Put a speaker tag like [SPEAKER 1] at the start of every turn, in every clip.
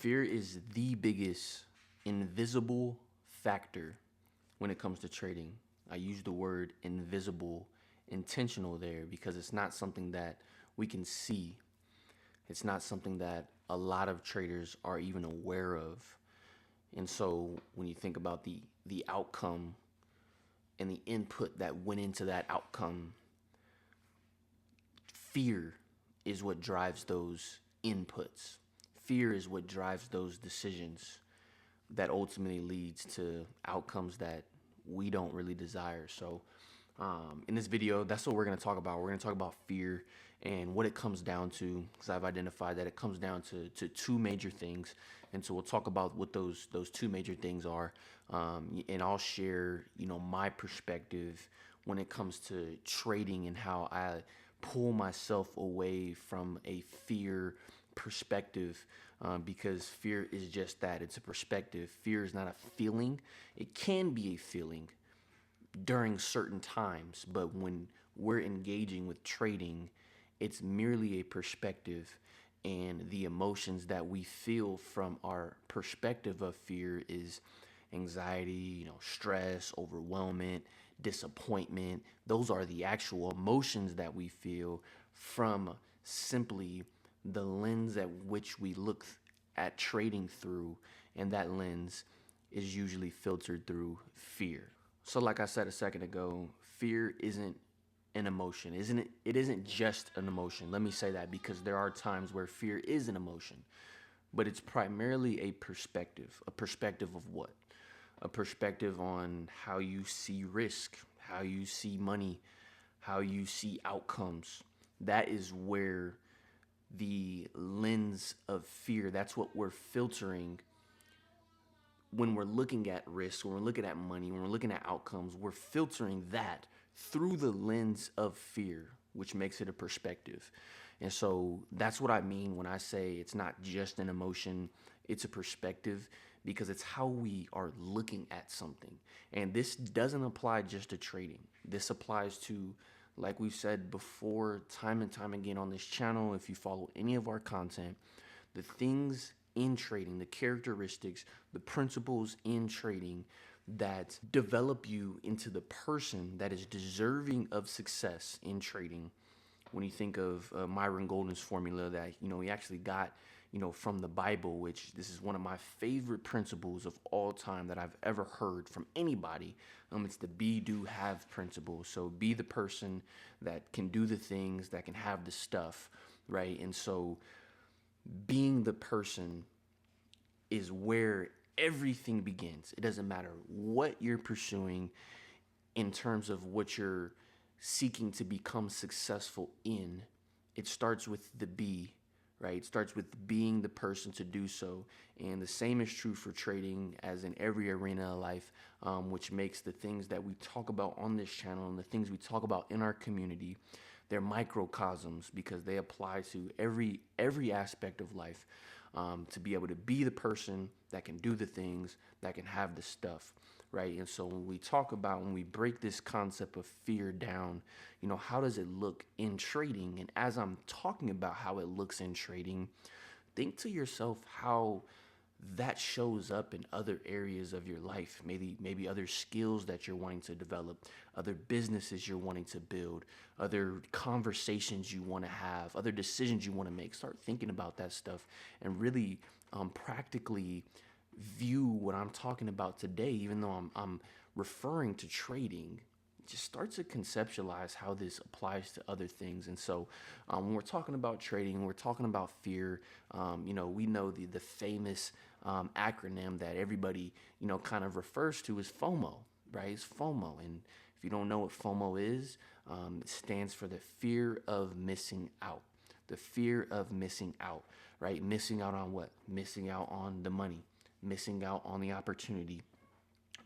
[SPEAKER 1] Fear is the biggest invisible factor when it comes to trading. I use the word invisible, intentional there because it's not something that we can see. It's not something that a lot of traders are even aware of. And so when you think about the outcome and the input that went into that outcome, fear is what drives those inputs. Fear is what drives those decisions that ultimately leads to outcomes that we don't really desire. So in this video, that's what we're going to talk about. We're going to talk about fear and what it comes down to, because I've identified that it comes down to two major things. And so we'll talk about what those two major things are. And I'll share, my perspective when it comes to trading and how I pull myself away from a fear perspective, because fear is just that. It's a perspective. Fear is not a feeling. It can be a feeling during certain times, but when we're engaging with trading, it's merely a perspective, and the emotions that we feel from our perspective of fear is anxiety, stress, overwhelmment, disappointment. Those are the actual emotions that we feel from simply the lens at which we look at trading through, and that lens is usually filtered through fear. So like I said a second ago, fear isn't an emotion, isn't it? It isn't just an emotion. Let me say that, because there are times where fear is an emotion, but it's primarily a perspective. A perspective of what? A perspective on how you see risk, how you see money, how you see outcomes. That is where the lens of fear, that's what we're filtering when we're looking at risk, when we're looking at money, when we're looking at outcomes. We're filtering that through the lens of fear, which makes it a perspective. And so that's what I mean when I say it's not just an emotion, it's a perspective, because it's how we are looking at something. And this doesn't apply just to trading. This applies to, like we've said before, time and time again on this channel, if you follow any of our content, the things in trading, the characteristics, the principles in trading that develop you into the person that is deserving of success in trading. When you think of Myron Golden's formula that, he actually got, from the Bible, which this is one of my favorite principles of all time that I've ever heard from anybody. It's the be, do, have principle. So be the person that can do the things, that can have the stuff, right? And so being the person is where everything begins. It doesn't matter what you're pursuing in terms of what you're seeking to become successful in. It starts with the be, right? It starts with being the person to do so. And the same is true for trading as in every arena of life, which makes the things that we talk about on this channel and the things we talk about in our community, they're microcosms, because they apply to every aspect of life, to be able to be the person that can do the things, that can have the stuff, right? And so when we break this concept of fear down, how does it look in trading? And as I'm talking about how it looks in trading, think to yourself how that shows up in other areas of your life, maybe other skills that you're wanting to develop, other businesses you're wanting to build, other conversations you want to have, other decisions you want to make. Start thinking about that stuff and really practically view what I'm talking about today, even though I'm referring to trading. Just start to conceptualize how this applies to other things. And so when we're talking about trading, we're talking about fear. We know the famous acronym that everybody, kind of refers to as FOMO, right? It's FOMO. And if you don't know what FOMO is, it stands for the fear of missing out. The fear of missing out, right? Missing out on what? Missing out on the money, missing out on the opportunity,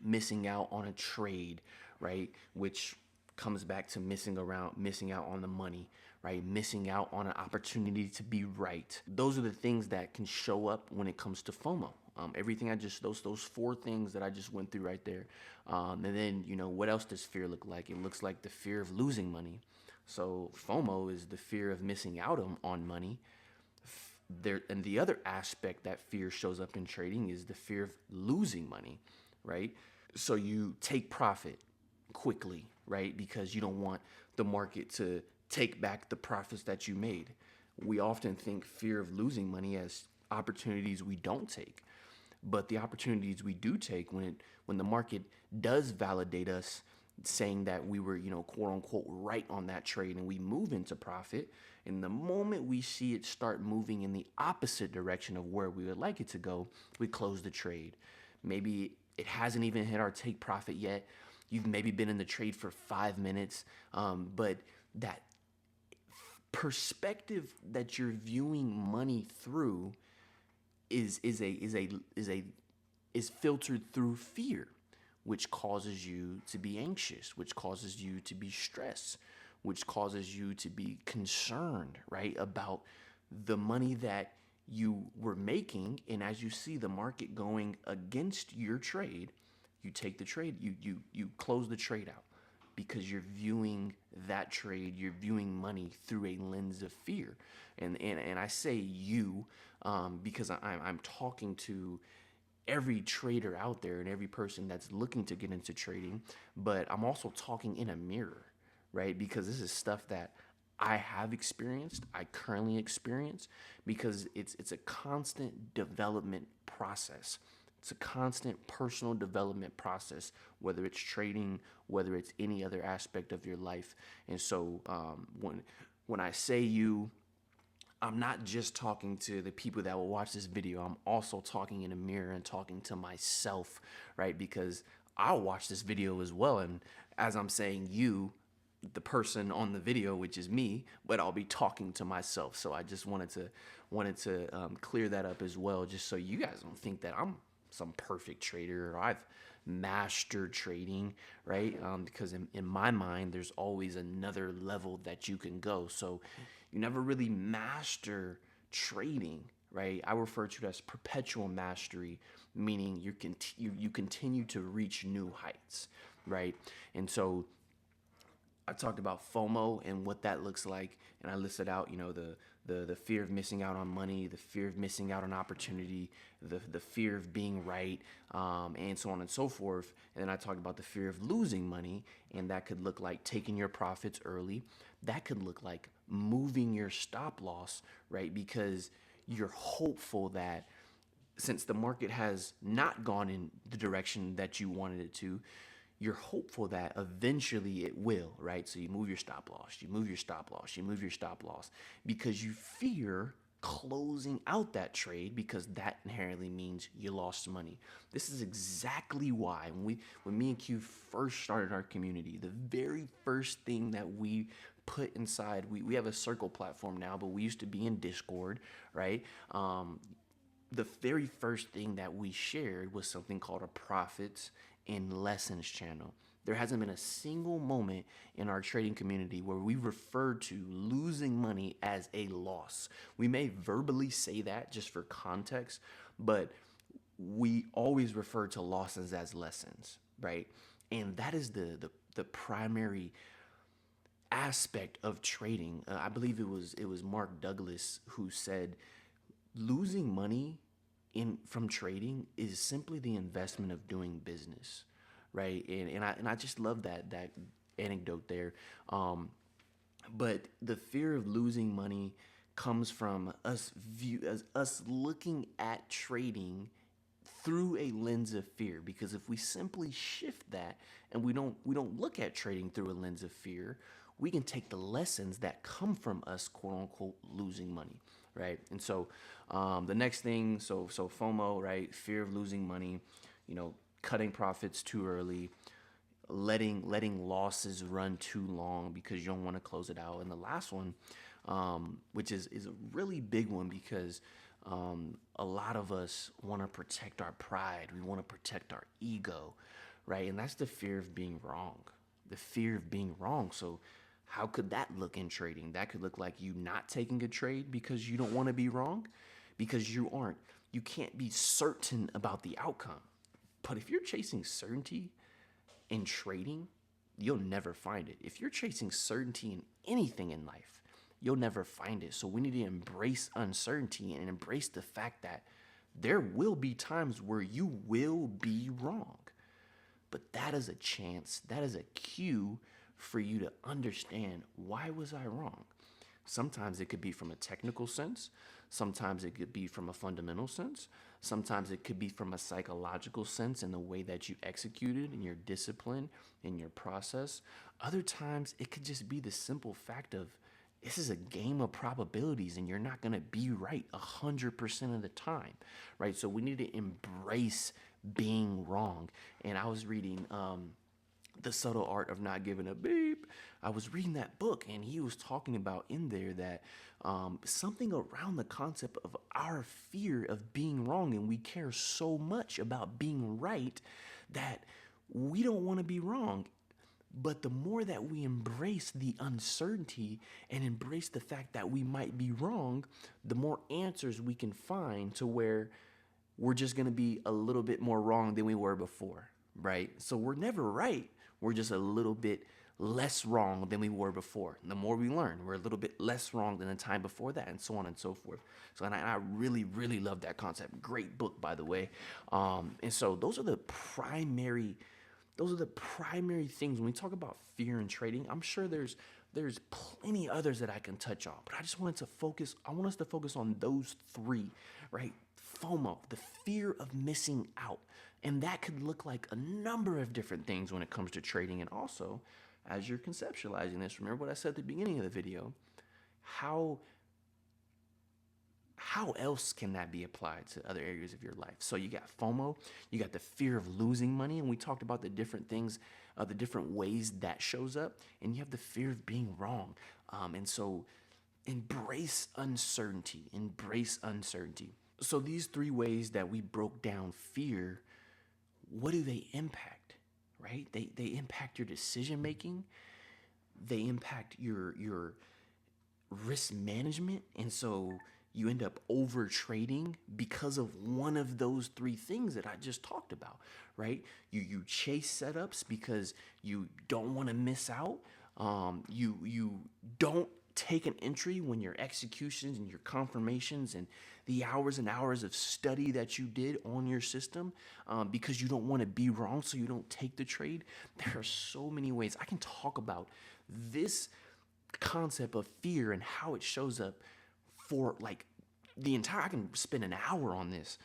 [SPEAKER 1] missing out on a trade, right? Which comes back to missing out on the money, right? Missing out on an opportunity to be right. Those are the things that can show up when it comes to FOMO. Everything those four things that I just went through right there. And then, what else does fear look like? It looks like the fear of losing money. So FOMO is the fear of missing out on money. There, and the other aspect that fear shows up in trading is the fear of losing money, right? So you take profit quickly, right? Because you don't want the market to take back the profits that you made. We often think fear of losing money as opportunities we don't take. But the opportunities we do take when the market does validate us, saying that we were, quote unquote, right on that trade, and we move into profit, and the moment we see it start moving in the opposite direction of where we would like it to go, we close the trade. Maybe it hasn't even hit our take profit yet. You've maybe been in the trade for 5 minutes, but that perspective that you're viewing money through is filtered through fear, which causes you to be anxious, which causes you to be stressed, which causes you to be concerned, right, about the money that you were making. And as you see the market going against your trade, you take the trade, you close the trade out, because you're viewing that trade, you're viewing money through a lens of fear. And I say you, because I'm talking to every trader out there and every person that's looking to get into trading, but I'm also talking in a mirror, right? Because this is stuff that I have experienced, I currently experience, because it's a constant development process. It's a constant personal development process, whether it's trading, whether it's any other aspect of your life. And so when I say you, I'm not just talking to the people that will watch this video. I'm also talking in a mirror and talking to myself, right? Because I'll watch this video as well. And as I'm saying you, the person on the video, which is me, but I'll be talking to myself. So I just wanted to clear that up as well, just so you guys don't think that I'm some perfect trader or I've mastered trading, right? Because in my mind, there's always another level that you can go. So you never really master trading, right? I refer to it as perpetual mastery, meaning you continue to reach new heights, right? And so I talked about FOMO and what that looks like, and I listed out, the fear of missing out on money, the fear of missing out on opportunity, the fear of being right, and so on and so forth. And then I talked about the fear of losing money, and that could look like taking your profits early. That could look like moving your stop loss, right? Because you're hopeful that since the market has not gone in the direction that you wanted it to, you're hopeful that eventually it will, right? So you move your stop loss, you move your stop loss, you move your stop loss, because you fear closing out that trade, because that inherently means you lost money. This is exactly why when me and Q first started our community, the very first thing that we put inside, we have a circle platform now, but we used to be in Discord, right? The very first thing that we shared was something called a profits and lessons channel. There hasn't been a single moment in our trading community where we refer to losing money as a loss. We may verbally say that just for context, but we always refer to losses as lessons, right? And that is the primary aspect of trading. I believe it was Mark Douglas who said losing money in from trading is simply the investment of doing business, right? And I just love that anecdote there. But the fear of losing money comes from us looking at trading through a lens of fear, because if we simply shift that and we don't look at trading through a lens of fear, we can take the lessons that come from us, quote unquote, losing money, right? And so the next thing, so FOMO, right? Fear of losing money, cutting profits too early, letting losses run too long because you don't want to close it out. And the last one, which is a really big one, because a lot of us want to protect our pride. We want to protect our ego, right? And that's the fear of being wrong. The fear of being wrong. So how could that look in trading? That could look like you not taking a trade because you don't want to be wrong, because you can't be certain about the outcome. But if you're chasing certainty in trading, you'll never find it. If you're chasing certainty in anything in life, you'll never find it. So we need to embrace uncertainty and embrace the fact that there will be times where you will be wrong. But that is a chance, that is a cue for you to understand, why was I wrong? Sometimes it could be from a technical sense. Sometimes it could be from a fundamental sense. Sometimes it could be from a psychological sense in the way that you executed, in your discipline, in your process. Other times it could just be the simple fact of, this is a game of probabilities and you're not going to be right 100% of the time, right? So we need to embrace being wrong. And I was reading The Subtle Art of Not Giving a Beep. I was reading that book, and he was talking about in there that something around the concept of our fear of being wrong, and we care so much about being right that we don't want to be wrong. But the more that we embrace the uncertainty and embrace the fact that we might be wrong, the more answers we can find to where we're just going to be a little bit more wrong than we were before, right? So we're never right. We're just a little bit less wrong than we were before. And the more we learn, we're a little bit less wrong than the time before that, and so on and so forth. So, and I really, really love that concept. Great book, by the way. And so those are the primary things when we talk about fear and trading. I'm sure there's plenty others that I can touch on, but I want us to focus on those three, right? FOMO, the fear of missing out. And that could look like a number of different things when it comes to trading. And also, as you're conceptualizing this, remember what I said at the beginning of the video, how else can that be applied to other areas of your life? So you got FOMO, you got the fear of losing money, and we talked about the different things, the different ways that shows up, and you have the fear of being wrong. And so embrace uncertainty, So these three ways that we broke down fear, what do they impact, right? They impact your decision making. They impact your risk management. And so you end up over trading because of one of those three things that I just talked about, right? You chase setups because you don't want to miss out. You don't take an entry when your executions and your confirmations and the hours and hours of study that you did on your system, because you don't want to be wrong, so you don't take the trade. There are so many ways I can talk about this concept of fear and how it shows up for like I can spend an hour on this,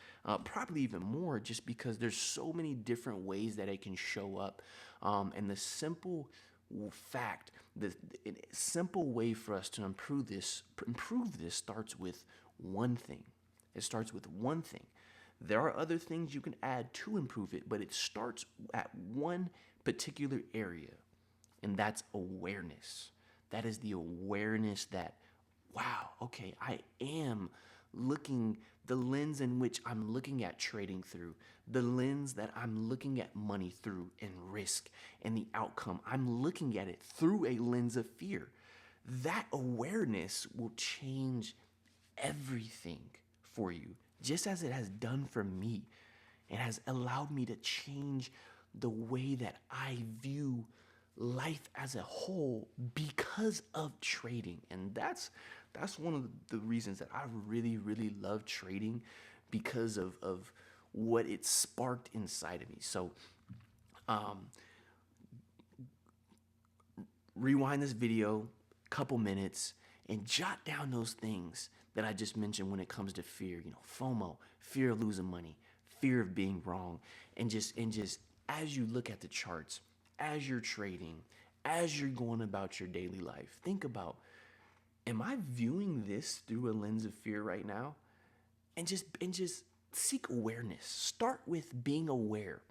[SPEAKER 1] probably even more, just because there's so many different ways that it can show up. And the simple fact, the simple way for us to improve this starts with one thing. It starts with one thing. There are other things you can add to improve it, but it starts at one particular area, and that's awareness. That is the awareness that, wow, okay, I am looking, the lens in which I'm looking at trading through, the lens that I'm looking at money through and risk and the outcome, I'm looking at it through a lens of fear. That awareness will change everything for you, just as it has done for me. It has allowed me to change the way that I view life as a whole because of trading. And that's one of the reasons that I really, really love trading, because of what it sparked inside of me. So rewind this video a couple minutes and jot down those things that I just mentioned when it comes to fear. FOMO, fear of losing money, fear of being wrong, and just as you look at the charts, as you're trading, as you're going about your daily life, think about, am I viewing this through a lens of fear right now? And just seek awareness. Start with being aware.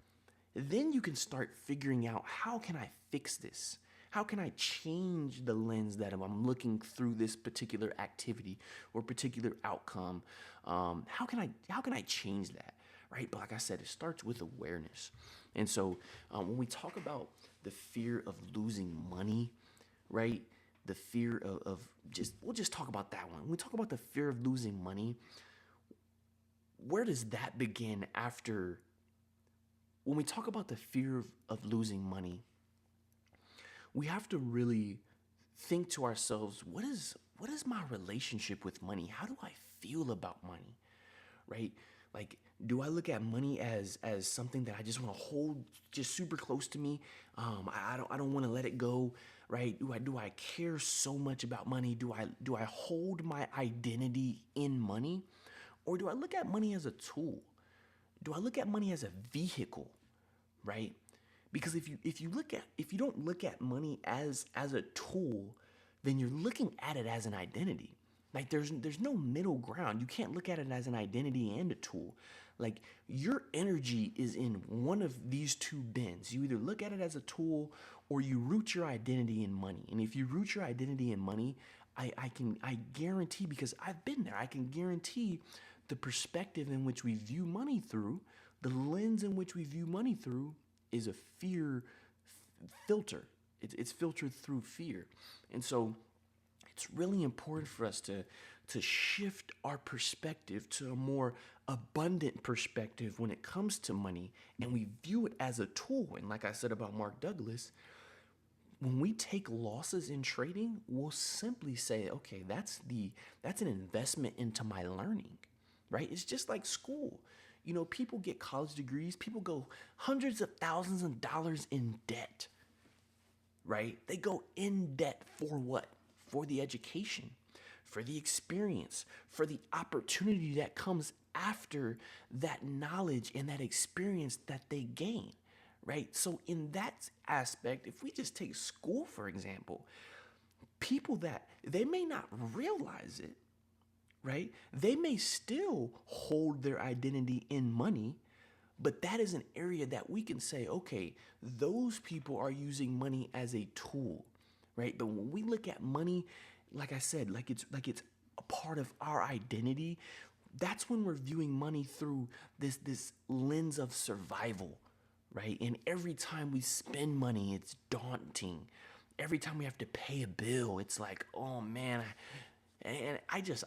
[SPEAKER 1] Then you can start figuring out, how can I fix this? How can I change the lens that I'm looking through this particular activity or particular outcome? How can I change that? Right? But like I said, it starts with awareness. And so when we talk about the fear of losing money, right? The fear we'll just talk about that one. When we talk about the fear of losing money, where does that begin after? When we talk about the fear of losing money, we have to really think to ourselves, what is what is my relationship with money? How do I feel about money? Right? Like, do I look at money as something that I just want to hold just super close to me? I don't want to let it go. Right? Do I care so much about money? Do I hold my identity in money, or do I look at money as a tool? Do I look at money as a vehicle? Right? Because if you don't look at money as a tool, then you're looking at it as an identity. Like there's no middle ground. You can't look at it as an identity and a tool. Like your energy is in one of these two bins. You either look at it as a tool or you root your identity in money. And if you root your identity in money, I guarantee, because I've been there, I can guarantee the perspective in which we view money through, the lens in which we view money through is a fear filter. It's filtered through fear. And so it's really important for us to shift our perspective to a more abundant perspective when it comes to money, and we view it as a tool. And like I said about Mark Douglas, when we take losses in trading, we'll simply say, okay, that's an investment into my learning, right? It's just like school. You know, people get college degrees, people go hundreds of thousands of dollars in debt, right? They go in debt for what? For the education, for the experience, for the opportunity that comes after that knowledge and that experience that they gain, right? So in that aspect, if we just take school, for example, people that they may not realize it, right? They may still hold their identity in money, but that is an area that we can say, okay, those people are using money as a tool, right? But when we look at money, like I said, like it's a part of our identity, that's when we're viewing money through this lens of survival, right? And every time we spend money, it's daunting. Every time we have to pay a bill, it's like, oh man. And I just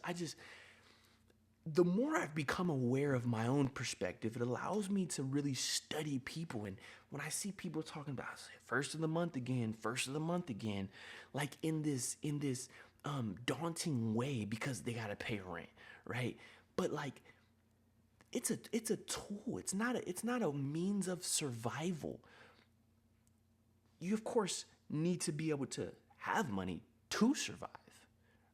[SPEAKER 1] the more I've become aware of my own perspective, it allows me to really study people. And when I see people talking about first of the month again, like in this daunting way because they gotta pay rent, right? But like it's a tool. It's not a means of survival. You of course need to be able to have money to survive,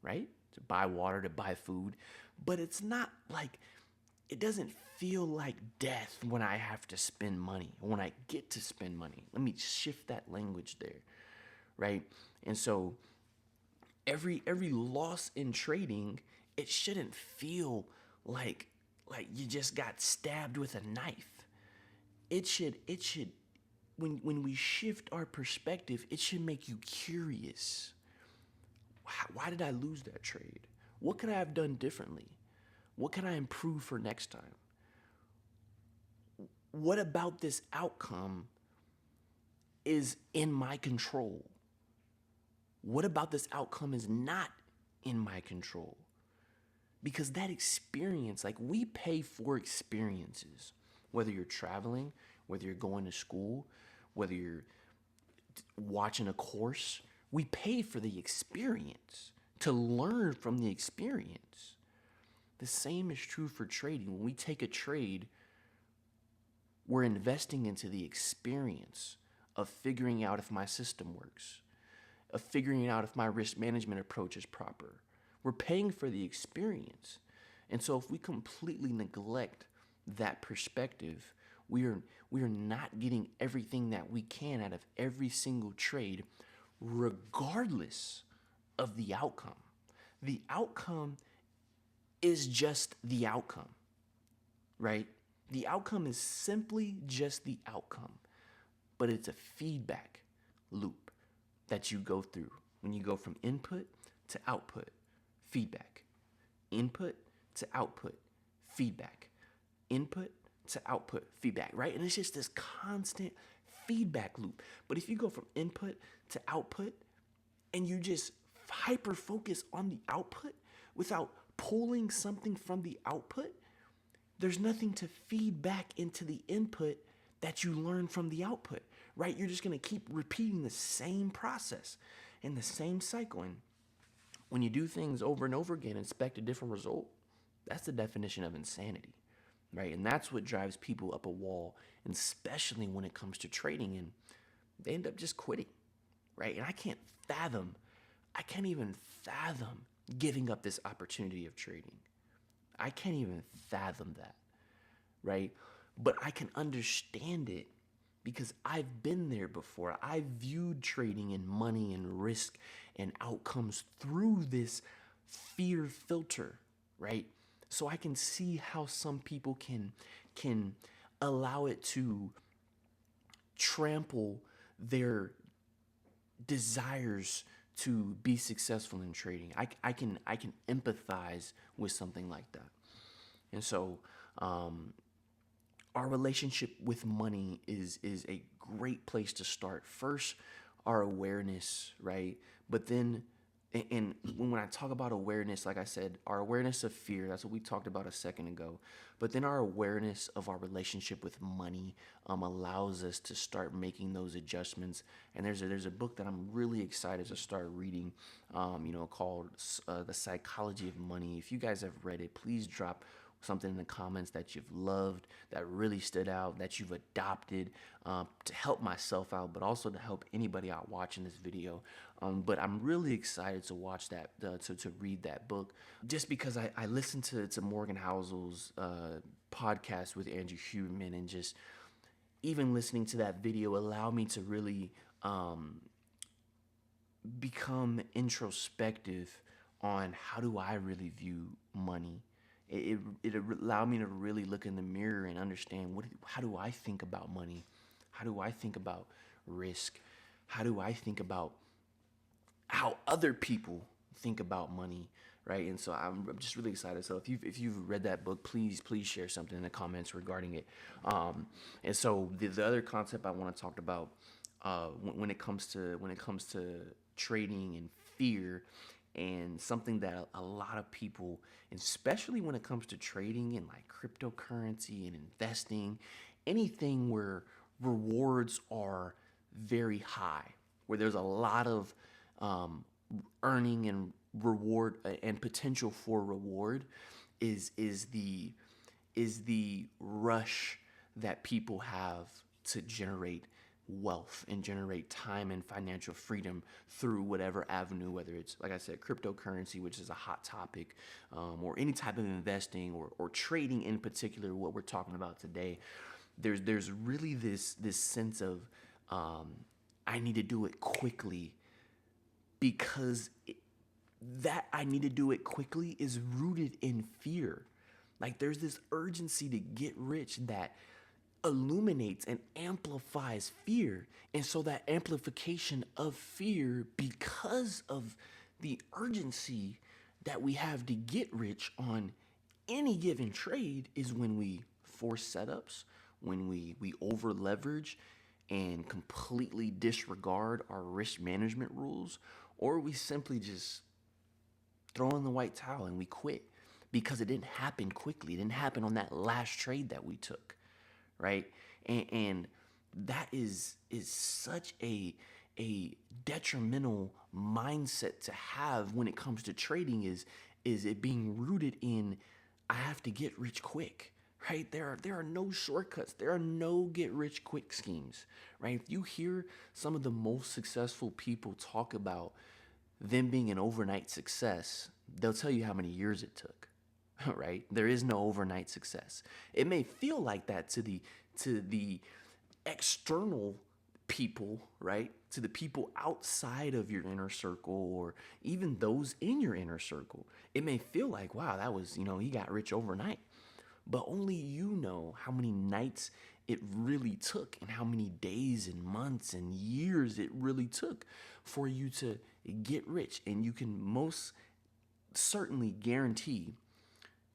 [SPEAKER 1] right? To buy water, to buy food, but it's not like, it doesn't feel like death when I have to spend money, when I get to spend money. Let me shift that language there, right? And so every loss in trading, it shouldn't feel like you just got stabbed with a knife. It should when we shift our perspective, it should make you curious. Why did I lose that trade? What could I have done differently? What can I improve for next time? What about this outcome is in my control? What about this outcome is not in my control? Because that experience, like we pay for experiences, whether you're traveling, whether you're going to school, whether you're watching a course, we pay for the experience to learn from the experience. The same is true for trading. When we take a trade, we're investing into the experience of figuring out if my system works, of figuring out if my risk management approach is proper. We're paying for the experience. And so if we completely neglect that perspective, we are not getting everything that we can out of every single trade, regardless of the outcome. The outcome is just the outcome, right? The outcome is simply just the outcome, but it's a feedback loop that you go through when you go from input to output, feedback, input to output, feedback, input to output, feedback, right? And it's just this constant feedback loop. But if you go from input to output and you just hyper focus on the output without pulling something from the output, there's nothing to feed back into the input that you learn from the output, right? You're just going to keep repeating the same process and the same cycle. And When you do things over and over again and expect a different result, that's the definition of insanity, right? And that's what drives people up a wall, and especially when it comes to trading, and they end up just quitting, right? And I can't even fathom giving up this opportunity of trading. I can't even fathom that, right? But I can understand it because I've been there before. I've viewed trading and money and risk and outcomes through this fear filter, right? So I can see how some people can allow it to trample their desires to be successful in trading. I can empathize with something like that. And so our relationship with money is a great place to start. First, our awareness, right? But then, and when I talk about awareness, like I said, our awareness of fear, that's what we talked about a second ago. But then our awareness of our relationship with money allows us to start making those adjustments. And there's a book that I'm really excited to start reading, called The Psychology of Money. If you guys have read it, please drop something in the comments that you've loved, that really stood out, that you've adopted, to help myself out, but also to help anybody out watching this video. But I'm really excited to watch that, to read that book, just because I listened to Morgan Housel's podcast with Andrew Huberman, and just even listening to that video allowed me to really become introspective on how do I really view money. It allowed me to really look in the mirror and understand how do I think about money? How do I think about risk? How do I think about how other people think about money, right? And so I'm just really excited. So if you've read that book, please share something in the comments regarding it. And so the other concept I want to talk about when it comes to trading and fear, and something that a lot of people, especially when it comes to trading and like cryptocurrency and investing, anything where rewards are very high, where there's a lot of earning and reward and potential for reward, is the rush that people have to generate wealth and generate time and financial freedom through whatever avenue, whether it's, like I said, cryptocurrency, which is a hot topic, or any type of investing, or trading in particular, what we're talking about today. There's really this sense of I need to do it quickly, because that I need to do it quickly is rooted in fear. Like, there's this urgency to get rich that illuminates and amplifies fear. And so that amplification of fear, because of the urgency that we have to get rich on any given trade, is when we force setups, when we over leverage and completely disregard our risk management rules, or we simply just throw in the white towel and we quit because it didn't happen quickly. It didn't happen on that last trade that we took, right? And that is such a detrimental mindset to have when it comes to trading, is it being rooted in I have to get rich quick, right? There are no shortcuts. There are no get rich quick schemes, right? If you hear some of the most successful people talk about them being an overnight success, they'll tell you how many years it took. Right? There is no overnight success. It may feel like that to the external people, right? To the people outside of your inner circle, or even those in your inner circle. It may feel like, wow, that was, he got rich overnight. But only you know how many nights it really took, and how many days and months and years it really took for you to get rich. And you can most certainly guarantee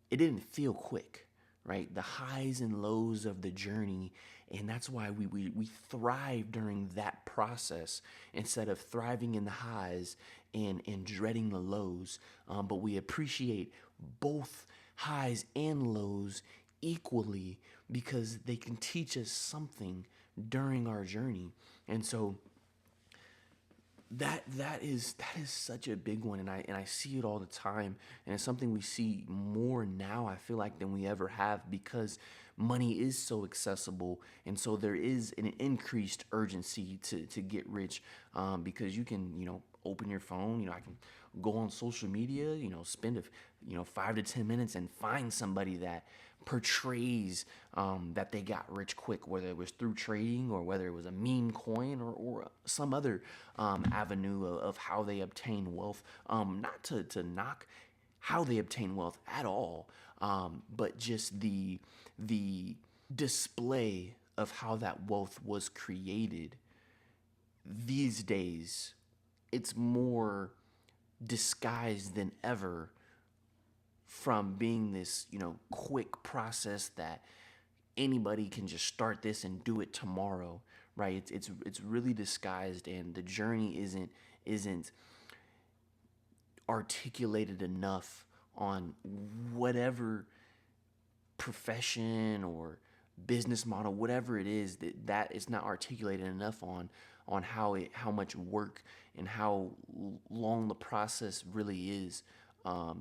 [SPEAKER 1] it didn't feel quick, right? The highs and lows of the journey. And that's why we thrive during that process, instead of thriving in the highs and dreading the lows. But we appreciate both highs and lows equally, because they can teach us something during our journey. And so That is such a big one, and I see it all the time, and it's something we see more now. I feel like than we ever have because money is so accessible, and so there is an increased urgency to get rich, because you can open your phone. I can go on social media, spend 5 to 10 minutes and find somebody that portrays that they got rich quick, whether it was through trading or whether it was a meme coin or some other avenue of how they obtain wealth. Not to knock how they obtain wealth at all, but just the display of how that wealth was created these days. It's more disguised than ever from being this, quick process that anybody can just start this and do it tomorrow, right? It's really disguised, and the journey isn't articulated enough on whatever profession or business model, whatever it is, that is not articulated enough on how much work and how long the process really is,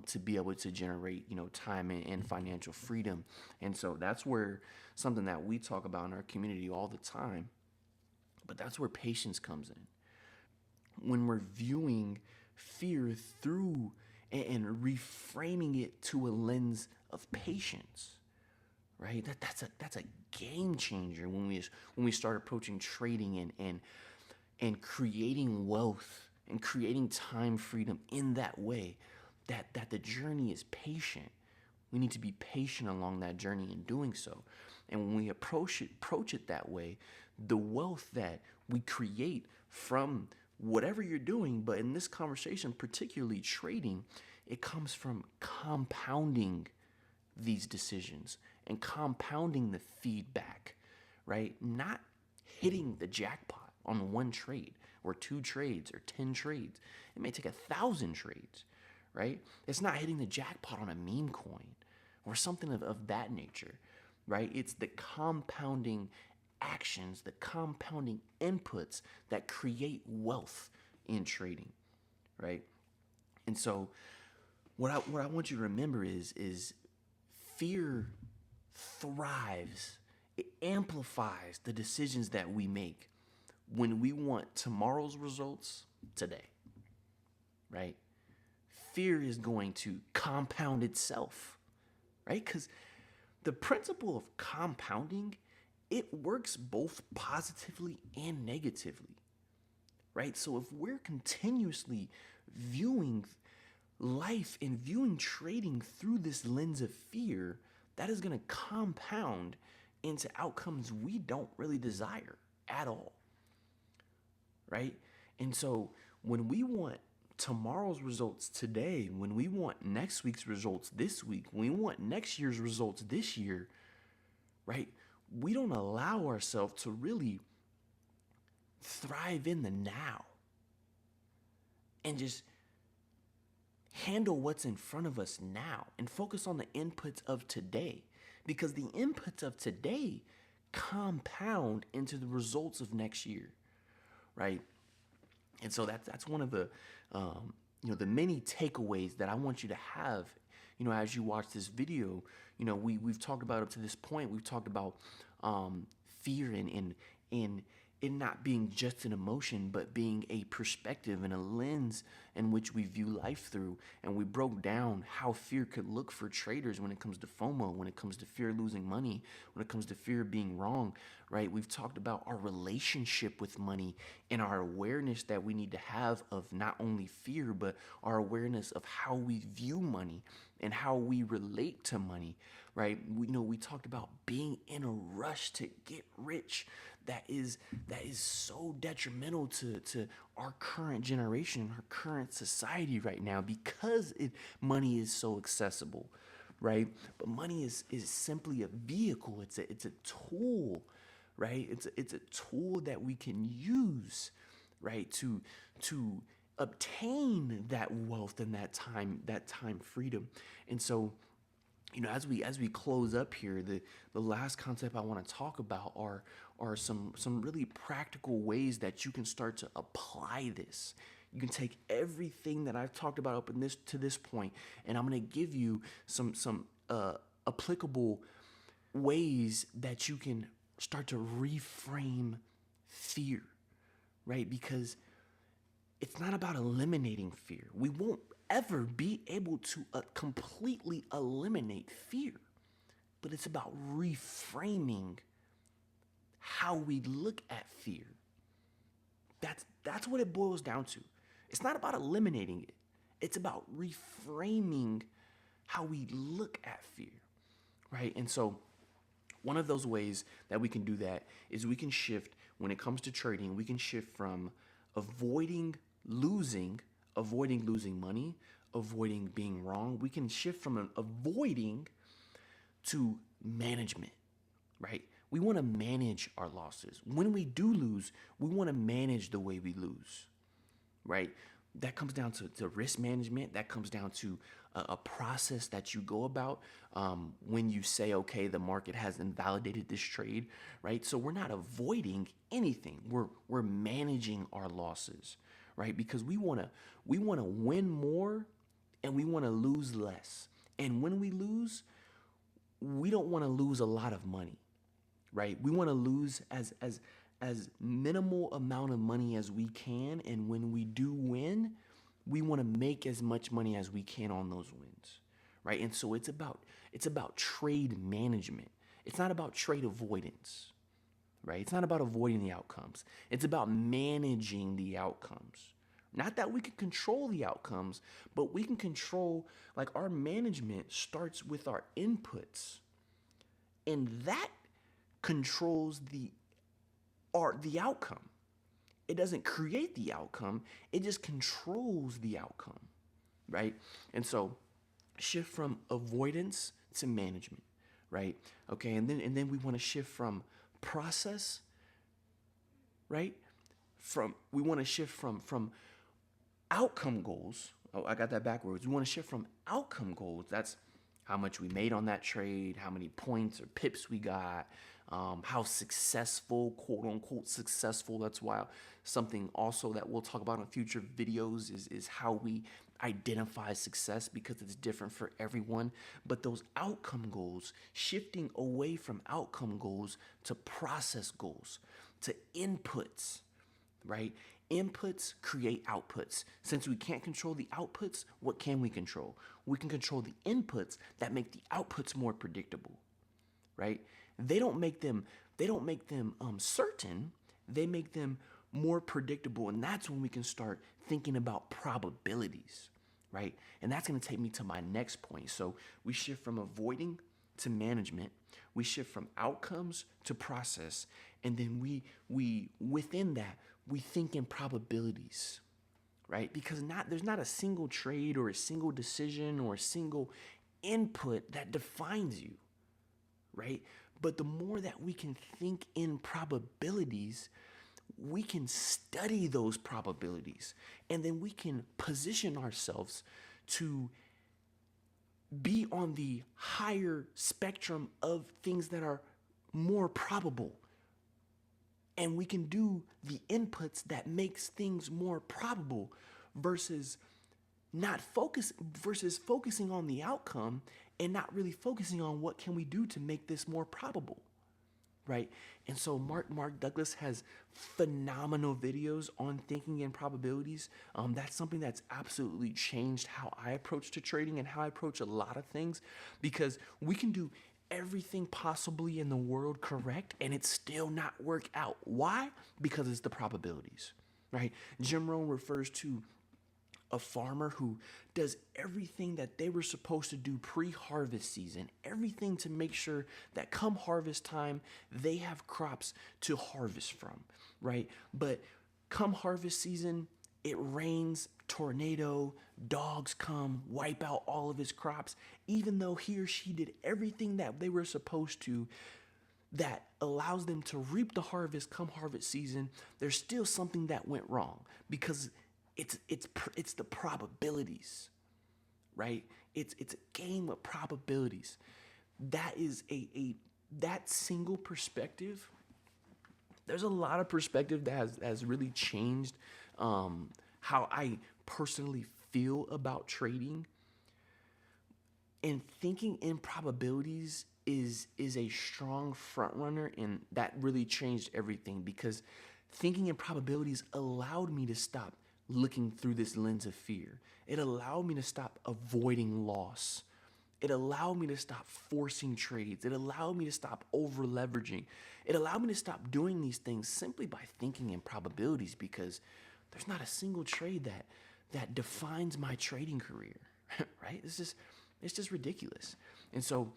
[SPEAKER 1] to be able to generate time and financial freedom. And so that's where something that we talk about in our community all the time, but that's where patience comes in. When we're viewing fear through and reframing it to a lens of patience, right? That's a game changer when we start approaching trading and creating wealth and creating time freedom in that way. That the journey is patient. We need to be patient along that journey in doing so. And when we approach it that way, the wealth that we create from whatever you're doing, but in this conversation, particularly trading, it comes from compounding these decisions and compounding the feedback, right? Not hitting the jackpot on one trade or two trades or 10 trades. It may take 1,000 trades, right? It's not hitting the jackpot on a meme coin or something of that nature, right? It's the compounding actions, the compounding inputs that create wealth in trading, right? And so what I want you to remember is fear thrives. It amplifies the decisions that we make when we want tomorrow's results today, right? Fear is going to compound itself, right? Because the principle of compounding, it works both positively and negatively, right? So if we're continuously viewing life and viewing trading through this lens of fear, that is going to compound into outcomes we don't really desire at all, right? And so when we want tomorrow's results today, when we want next week's results this week, when we want next year's results this year, right? We don't allow ourselves to really thrive in the now and just handle what's in front of us now and focus on the inputs of today, because the inputs of today compound into the results of next year, right? And so that's one of the the many takeaways that I want you to have, as you watch this video. We've talked about up to this point. We've talked about fear and it not being just an emotion, but being a perspective and a lens in which we view life through. And we broke down how fear could look for traders when it comes to FOMO, when it comes to fear of losing money, when it comes to fear of being wrong, right? We've talked about our relationship with money and our awareness that we need to have of not only fear, but our awareness of how we view money and how we relate to money, right? We talked about being in a rush to get rich. That is so detrimental to our current generation, our current society right now, because money is so accessible, right? But money is simply a vehicle. It's a tool, right? It's a tool that we can use, right, to obtain that wealth and that time freedom. And so as we close up here, the last concept I want to talk about are some really practical ways that you can start to apply this. You can take everything that I've talked about up in this to this point, and I'm going to give you some applicable ways that you can start to reframe fear, right? Because it's not about eliminating fear. We won't ever be able to completely eliminate fear, but it's about reframing how we look at fear. That's what it boils down to. It's not about eliminating it. It's about reframing how we look at fear, right? And so one of those ways that we can do that is we can shift, when it comes to trading, we can shift from losing, avoiding losing money, avoiding being wrong. We can shift from an avoiding to management, right? We want to manage our losses. When we do lose, we want to manage the way we lose, right? That comes down to risk management. That comes down to a process that you go about when you say, okay, the market has invalidated this trade, right? So we're not avoiding anything. We're managing our losses, right? Because we wanna win more and we want to lose less. And when we lose, we don't want to lose a lot of money, right? We want to lose as minimal amount of money as we can, and when we do win, we want to make as much money as we can on those wins, right? And so it's about trade management. It's not about trade avoidance, right? It's not about avoiding the outcomes. It's about managing the outcomes. Not that we can control the outcomes, but we can control, like, our management starts with our inputs, and that controls the outcome. It doesn't create the outcome, it just controls the outcome, right? And so shift from avoidance to management, right? Okay, and then we want to shift from process, right? We want to shift from outcome goals. Oh, I got that backwards. We want to shift from outcome goals. That's how much we made on that trade, how many points or pips we got, how successful, quote unquote successful. That's why something also that we'll talk about in future videos is how we identify success, because it's different for everyone. But those outcome goals, shifting away from outcome goals to process goals, to inputs, right? Inputs create outputs. Since we can't control the outputs, what can we control? We can control the inputs that make the outputs more predictable, right? They don't make them certain. They make them more predictable, and that's when we can start thinking about probabilities, right? And that's going to take me to my next point. So we shift from avoiding to management. We shift from outcomes to process, and then we within that we think in probabilities, right? Because there's not a single trade or a single decision or a single input that defines you, right? But the more that we can think in probabilities, we can study those probabilities, and then we can position ourselves to be on the higher spectrum of things that are more probable. And we can do the inputs that makes things more probable versus focusing on the outcome and not really focusing on what can we do to make this more probable, right? And so Mark Douglas has phenomenal videos on thinking in probabilities. That's something that's absolutely changed how I approach to trading and how I approach a lot of things, because we can do everything possibly in the world correct and it still not work out. Why? Because it's the probabilities, right? Jim Rohn refers to a farmer who does everything that they were supposed to do pre-harvest season, everything to make sure that come harvest time, they have crops to harvest from, right? But come harvest season, it rains, tornado, dogs come, wipe out all of his crops. Even though he or she did everything that they were supposed to, that allows them to reap the harvest come harvest season, there's still something that went wrong, because it's the probabilities, right? It's a game of probabilities. That is that single perspective. There's a lot of perspective that has really changed how I personally feel about trading. And thinking in probabilities is a strong front runner, and that really changed everything, because thinking in probabilities allowed me to stop looking through this lens of fear. It allowed me to stop avoiding loss. It allowed me to stop forcing trades. It allowed me to stop over leveraging. It allowed me to stop doing these things simply by thinking in probabilities, because there's not a single trade that defines my trading career, right? It's just ridiculous. And so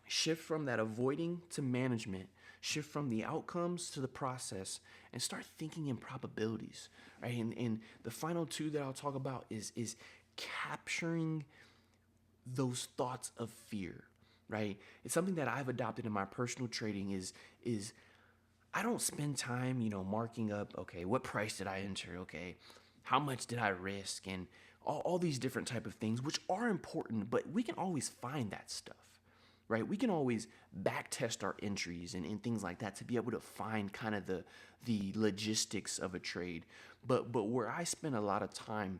[SPEAKER 1] shift from that avoiding to management, shift from the outcomes to the process, and start thinking in probabilities, right? And the final two that I'll talk about is capturing those thoughts of fear, right? It's something that I've adopted in my personal trading is I don't spend time, marking up, okay, what price did I enter? Okay, how much did I risk? And all these different type of things, which are important, but we can always find that stuff, right? We can always back test our entries and things like that to be able to find kind of the logistics of a trade. But where I spend a lot of time,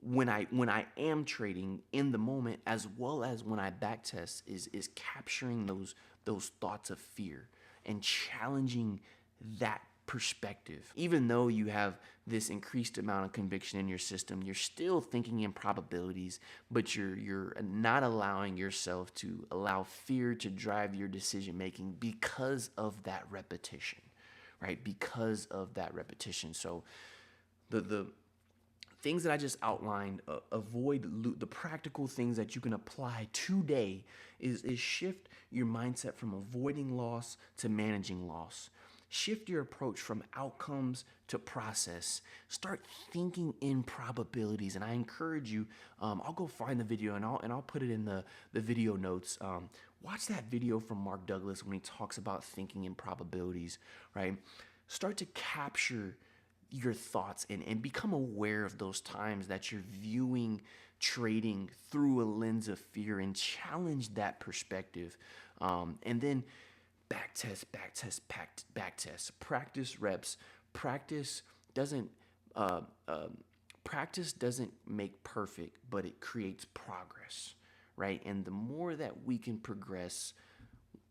[SPEAKER 1] when I am trading in the moment, as well as when I backtest, is capturing those thoughts of fear and challenging that perspective. Even though you have this increased amount of conviction in your system, you're still thinking in probabilities, but you're not allowing yourself to allow fear to drive your decision making because of that repetition, right? Because of that repetition. So the things that I just outlined, the practical things that you can apply today is shift your mindset from avoiding loss to managing loss. Shift your approach from outcomes to process. Start thinking in probabilities. And I encourage you, I'll go find the video and I'll put it in the video notes. Watch that video from Mark Douglas when he talks about thinking in probabilities, right? Start to capture your thoughts and become aware of those times that you're viewing trading through a lens of fear, and challenge that perspective. And then backtest, backtest. Practice reps. Practice doesn't uh, uh, practice doesn't make perfect, but it creates progress, right? And the more that we can progress,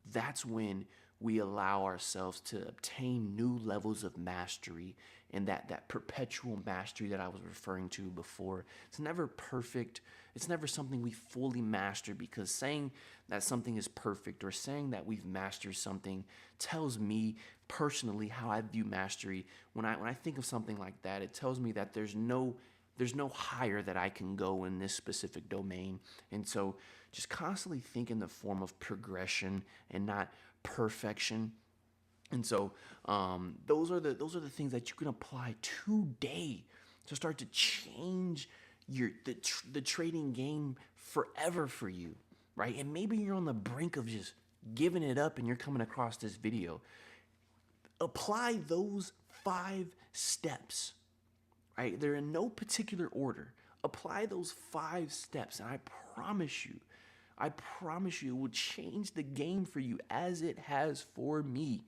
[SPEAKER 1] that's when we allow ourselves to obtain new levels of mastery, and that perpetual mastery that I was referring to before. It's never perfect. It's never something we fully master, because saying that something is perfect or saying that we've mastered something tells me personally how I view mastery. When I think of something like that, it tells me that there's no higher that I can go in this specific domain. And so just constantly think in the form of progression and not perfection. And so those are the things that you can apply today to start to change the trading game forever for you, right? And maybe you're on the brink of just giving it up and you're coming across this video. Apply those 5 steps, right? They're in no particular order. Apply those 5 steps, and I promise you, it will change the game for you, as it has for me.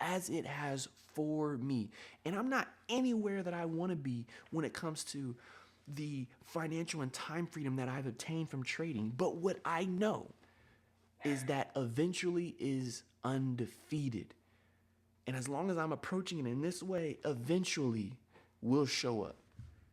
[SPEAKER 1] As it has for me. And I'm not anywhere that I want to be when it comes to the financial and time freedom that I've obtained from trading. But what I know is that eventually is undefeated. And as long as I'm approaching it in this way, eventually will show up.